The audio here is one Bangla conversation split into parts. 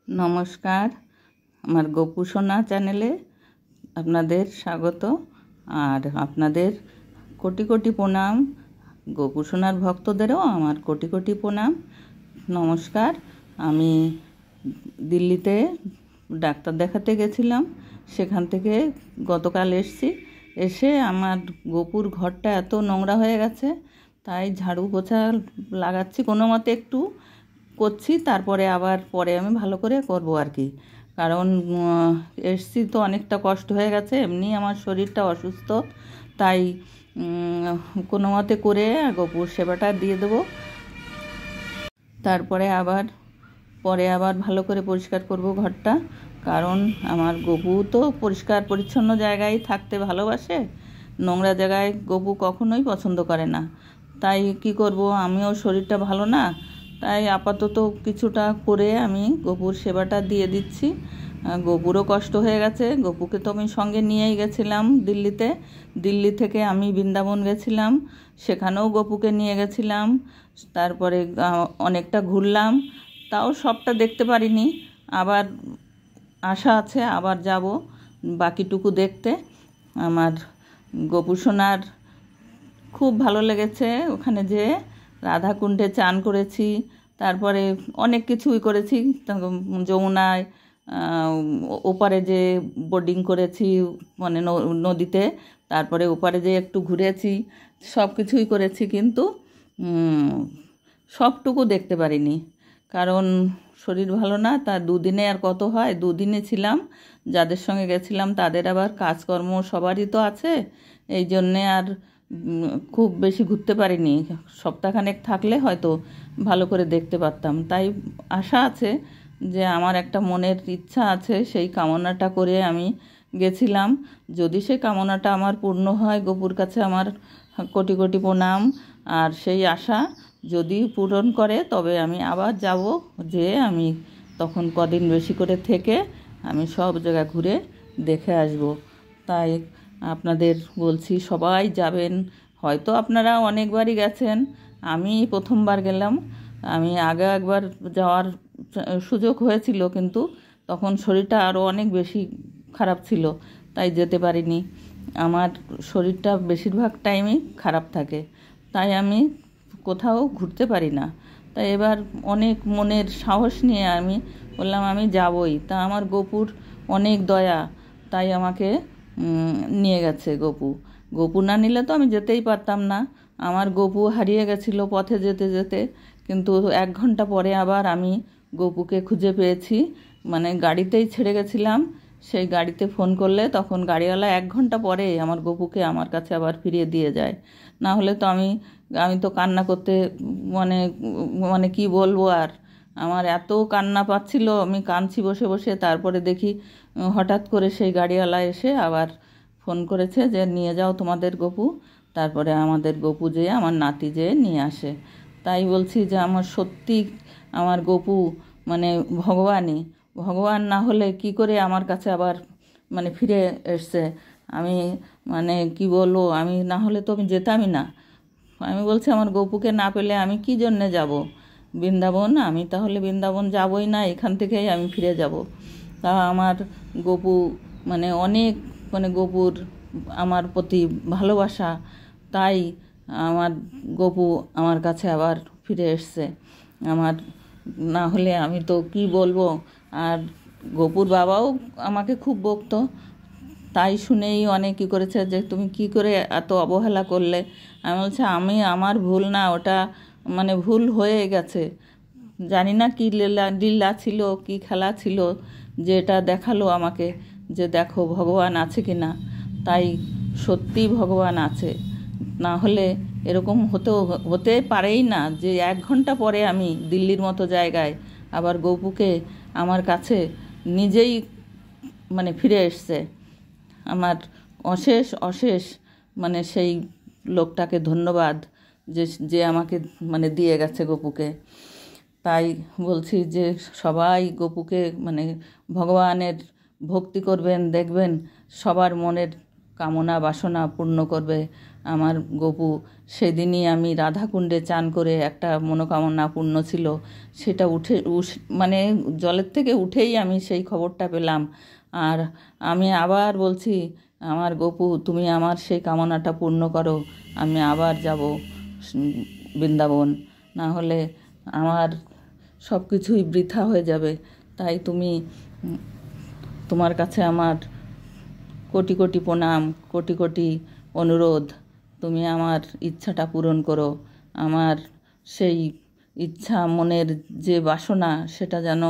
নমস্কার, আমার গোপু সোনা চ্যানেলে আপনাদের স্বাগত। আর আপনাদের কোটি কোটি প্রণাম। গোপু সোনার ভক্তদেরও আমার কোটি কোটি প্রণাম। নমস্কার। আমি দিল্লিতে ডাক্তার দেখাতে গেছিলাম, সেখান থেকে গতকাল এসে আমার গোপুর ঘরটা এত নোংরা হয়ে গেছে, তাই ঝাড়ু পোছা লাগাচ্ছি, কোনো মতে একটু করছি, তারপরে আবার পরে আমি ভালো করে করব আর কি। কারণ এসছি তো অনেকটা কষ্ট হয়ে গেছে, এমনি আমার শরীরটা অসুস্থ, তাই কোনো মতে করে গোপুর সেবাটা দিয়ে দেবো। তারপরে পরে আবার ভালো করে পরিষ্কার করব ঘরটা, কারণ আমার গপু তো পরিষ্কার পরিচ্ছন্ন জায়গায় থাকতে ভালোবাসে, নোংরা জায়গায় গপু কখনোই পছন্দ করে না। তাই কি করব, আমিও শরীরটা ভালো না, তাই আপাতত কিছুটা করে আমি গপুর সেবাটা দিয়ে দিচ্ছি। গপুরও কষ্ট হয়ে গেছে, গপুকে তো আমি সঙ্গে নিয়েই গেছিলাম দিল্লি থেকে আমি বৃন্দাবন গেছিলাম, সেখানেও গপুকে নিয়ে গেছিলাম। তারপরে অনেকটা ঘুরলাম, তাও সবটা দেখতে পারিনি, আবার আশা আছে আবার যাব বাকিটুকু দেখতে। আমার গোপু সোনার খুব ভালো লেগেছে ওখানে, যে রাধাকুণ্ডে চান করেছি, তারপরে অনেক কিছুই করেছি, যমুনায় ওপারে যে বোটিং করেছি, মানে নদীতে, তারপরে ওপারে যে একটু ঘুরেছি, সব কিছুই করেছি, কিন্তু সবটুকু দেখতে পারিনি, কারণ শরীর ভালো না। তার দুদিনে আর কত হয়, দুদিনে ছিলাম, যাদের সঙ্গে গেছিলাম তাদের আবার কাজকর্ম সবারই তো আছে, এই জন্যে আর খুব বেশি ঘুরতে পারিনি। সপ্তাহখানেক থাকলে হয়তো ভালো করে দেখতে পারতাম। তাই আশা আছে, যে আমার একটা মনের ইচ্ছা আছে, সেই কামনাটা করে আমি গেছিলাম। যদি সেই কামনাটা আমার পূর্ণ হয়, গপুর কাছে আমার কোটি কোটি প্রণাম। আর সেই আশা যদি পূরণ করে, তবে আমি আবার যাব, যে আমি তখন কদিন বেশি করে থেকে আমি সব জায়গা ঘুরে দেখে আসব। তাই আপনাদের বলছি, সবাই যাবেন। হয়তো আপনারা অনেকবারই গেছেন, আমি প্রথমবার গেলাম। আমি আগে একবার যাওয়ার সুযোগ হয়েছিল, কিন্তু তখন শরীরটা আরও অনেক বেশি খারাপ ছিল, তাই যেতে পারিনি। আমার শরীরটা বেশিরভাগ টাইমই খারাপ থাকে, তাই আমি কোথাও ঘুরতে পারি না। তাই এবার অনেক মনের সাহস নিয়ে আমি বললাম আমি যাবই। তা আমার গপুর অনেক দয়া, তাই আমাকে নিয়ে গেছে গপু না নিলে তো আমি যেতেই পারতাম না। আমার গপু হারিয়ে গেছিলো পথে যেতে যেতে, কিন্তু 1 ঘন্টা পরে আবার আমি গপুকে খুঁজে পেয়েছি। মানে গাড়িতেই ছেড়ে গেছিলাম, সেই গাড়িতে ফোন করলে তখন গাড়িওয়ালা 1 ঘন্টা পরে আমার গপুকে আমার কাছে আবার ফিরিয়ে দিয়ে যায়। না হলে তো আমি তো কান্না করতে, মানে মানে কি বলবো আর, আমার এত কান্না পাচ্ছিল, আমি কাঁদছি বসে বসে। তারপরে দেখি হঠাৎ করে সেই গাড়িওয়ালা এসে আবার ফোন করেছে যে নিয়ে যাও তোমাদের গপু। তারপরে আমাদের গপু যেয়ে আমার নাতি যেয়ে নিয়ে আসে। তাই বলছি যে আমার সত্যি আমার গপু মানে ভগবান না হলে কি করে আমার কাছে আবার মানে ফিরে এসছে। আমি মানে কি বলবো, আমি না হলে তো আমি যেতামই না। আমি বলছি আমার গপুকে না পেলে আমি কি জন্যে যাব বৃন্দাবন, আমি তাহলে বৃন্দাবন যাবই না, এখান থেকেই আমি ফিরে যাব। তা আমার গপু মানে অনেক, মানে গপুর আমার প্রতি ভালোবাসা, তাই আমার গপু আমার কাছে আবার ফিরে এসছে। আমার না হলে আমি তো কি বলবো। আর গপুর বাবাও আমাকে খুব বকতো, তাই শুনেই অনেক কী করেছে যে তুমি কি করে এত অবহেলা করলে। আমি বলছি আমার ভুল না, ওটা মানে ভুল হয়ে গেছে, জানি না কী লীলা ছিল, কি খেলা ছিল, যে এটা দেখালো আমাকে যে দেখো ভগবান আছে কি না। তাই সত্যি ভগবান আছে, না হলে এরকম হতে পারেই না যে 1 ঘন্টা পরে আমি দিল্লির মতো জায়গায় আবার গপুকে আমার কাছে নিজেই মানে ফিরে এসছে। আমার অশেষ মানে সেই লোকটাকে ধন্যবাদ, যে আমাকে মানে দিয়ে গেছে গপুকে। তাই বলছি যে সবাই গপুকে মানে ভগবানের ভক্তি করবেন, দেখবেন সবার মনের কামনা বাসনা পূর্ণ করবে। আমার গপু সেদিনই আমি রাধাকুণ্ডে চান করে একটা মনোকামনা পূর্ণ ছিল, সেটা মানে জলের থেকে উঠেই আমি সেই খবরটা পেলাম। আর আমি আবার বলছি, আমার গপু তুমি আমার সেই কামনাটা পূর্ণ করো, আমি আবার যাব বৃন্দাবন, না হলে আমার সব কিছুই বৃথা হয়ে যাবে। তাই তুমি, তোমার কাছে আমার কোটি কোটি প্রণাম, কোটি কোটি অনুরোধ, তুমি আমার ইচ্ছাটা পূরণ করো। আমার সেই ইচ্ছা, মনের যে বাসনা, সেটা যেন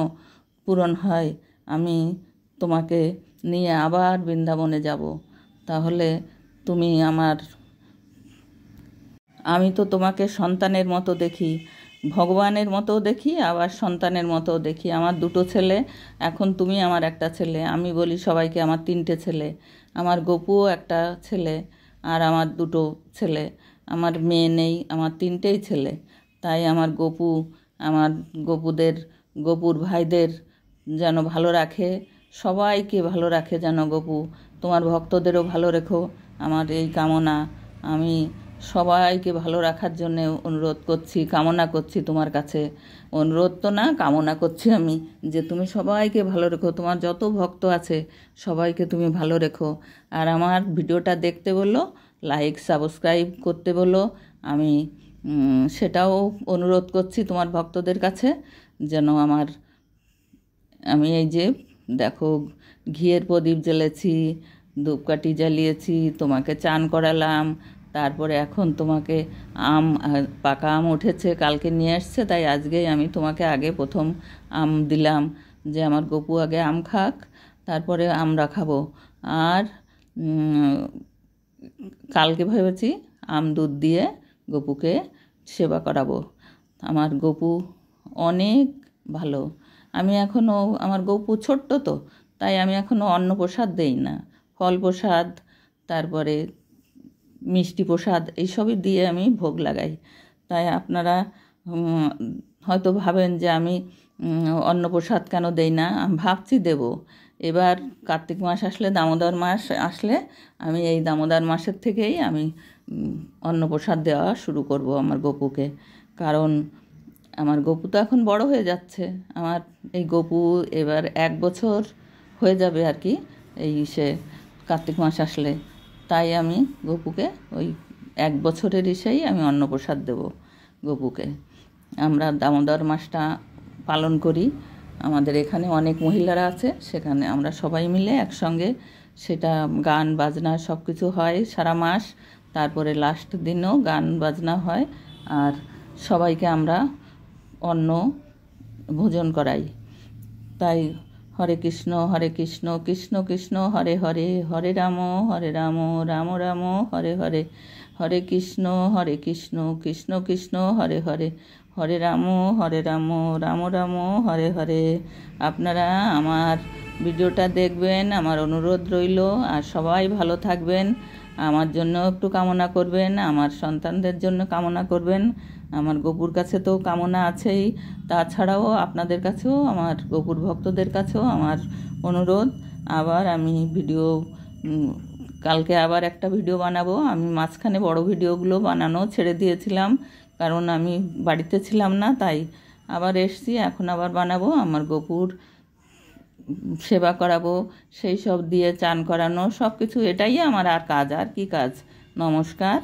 পূরণ হয়। আমি তোমাকে নিয়ে আবার বৃন্দাবনে যাব। তাহলে তুমি আমি তো তোমাকে সন্তানের মতো দেখি, ভগবানের মতো দেখি, আবার সন্তানের মতো দেখি। আমার দুটো ছেলে, এখন তুমি আমার একটা ছেলে। আমি বলি সবাইকে আমার 3টে ছেলে, আমার গপুও একটা ছেলে, আর আমার 2টো ছেলে। আমার মেয়ে নেই, আমার 3টেই ছেলে। তাই আমার গপুর ভাইদের যেন ভালো রাখে, সবাইকে ভালো রাখে যেন গপু। তোমার ভক্তদেরও ভালো রেখো, আমার এই কামনা। আমি সবাইকে ভালো রাখার জন্য অনুরোধ করছি, কামনা করছি তোমার কাছে। অনুরোধ তো না, কামনা করছি আমি, যে তুমি সবাইকে ভালো রেখো, তোমার যত ভক্ত আছে সবাইকে তুমি ভালো রেখো। আর আমার ভিডিওটা দেখতে বলো, লাইক সাবস্ক্রাইব করতে বলো। আমি সেটাও অনুরোধ করছি তোমার ভক্তদের কাছে, যেন আমি এই যে দেখো, ঘিয়ের প্রদীপ জ্বেলেছি, ধূপকাঠি জ্বালিয়েছি, তোমাকে চান করালাম। তারপরে এখন তোমাকে পাকা আম উঠেছে, কালকে নিয়ে এসছে, তাই আজকেই আমি তোমাকে আগে প্রথম আম দিলাম, যে আমার গপু আগে আম খাক, তারপরে আমরা খাবো। আর কালকে ভেবেছি দুধ দিয়ে গপুকে সেবা করাবো। আমার গপু অনেক ভালো। আমি এখনও, আমার গপু ছোট্ট তো, তাই আমি এখনও অন্ন প্রসাদ দেই না। ফল প্রসাদ, তারপরে মিষ্টি প্রসাদ, এইসবই দিয়ে আমি ভোগ লাগাই। তাই আপনারা হয়তো ভাবেন যে আমি অন্নপ্রসাদ কেন দেই না। আমি ভাবছি দেব। এবার কার্তিক মাস আসলে, দামোদর মাস আসলে, আমি এই দামোদর মাসের থেকেই আমি অন্নপ্রসাদ দেওয়া শুরু করব আমার গপুকে। কারণ আমার গপু তো এখন বড় হয়ে যাচ্ছে। আমার এই গপু এবার 1 বছর হয়ে যাবে আর কি, কার্তিক মাস আসলে। তাই আমি গপুকে ওই 1 বছরের ইসেই আমি অন্নপ্রসাদ দেব গপুকে। আমরা দামোদর মাসটা পালন করি, আমাদের এখানে অনেক মহিলারা আছে, সেখানে আমরা সবাই মিলে একসঙ্গে সেটা গান বাজনা সব কিছু হয় সারা মাস। তারপরে লাস্ট দিনও গান বাজনা হয়, আর সবাইকে আমরা অন্ন ভোজন করাই। তাই হরে কৃষ্ণ কৃষ্ণ কৃষ্ণ হরে হরে, হরে রাম রাম রাম হরে হরে, হরে কৃষ্ণ কৃষ্ণ কৃষ্ণ হরে হরে, হরে রাম রাম রাম হরে হরে। আপনারা আমার ভিডিওটা দেখবেন, আমার অনুরোধ রইল। আর সবাই ভালো থাকবেন, আমার জন্য একটু কামনা করবেন, আমার সন্তানদের জন্য কামনা করবেন। আমার গপুর কাছে তো কামনা আছেই, তাছাড়াও আপনাদের কাছেও, আমার গপুর ভক্তদের কাছেও আমার অনুরোধ। আবার আমি কালকে আবার একটা ভিডিও বানাবো। আমি মাঝখানে বড় ভিডিওগুলো বানানো ছেড়ে দিয়েছিলাম, কারণ আমি বাড়িতে ছিলাম না, তাই আবার এসছি। এখন আবার বানাবো, আমার গপুর সেবা করাবো, সেই সব দিয়ে চান করানো, সব কিছু। এটাই আমার আর কাজ, আর কি কাজ। নমস্কার।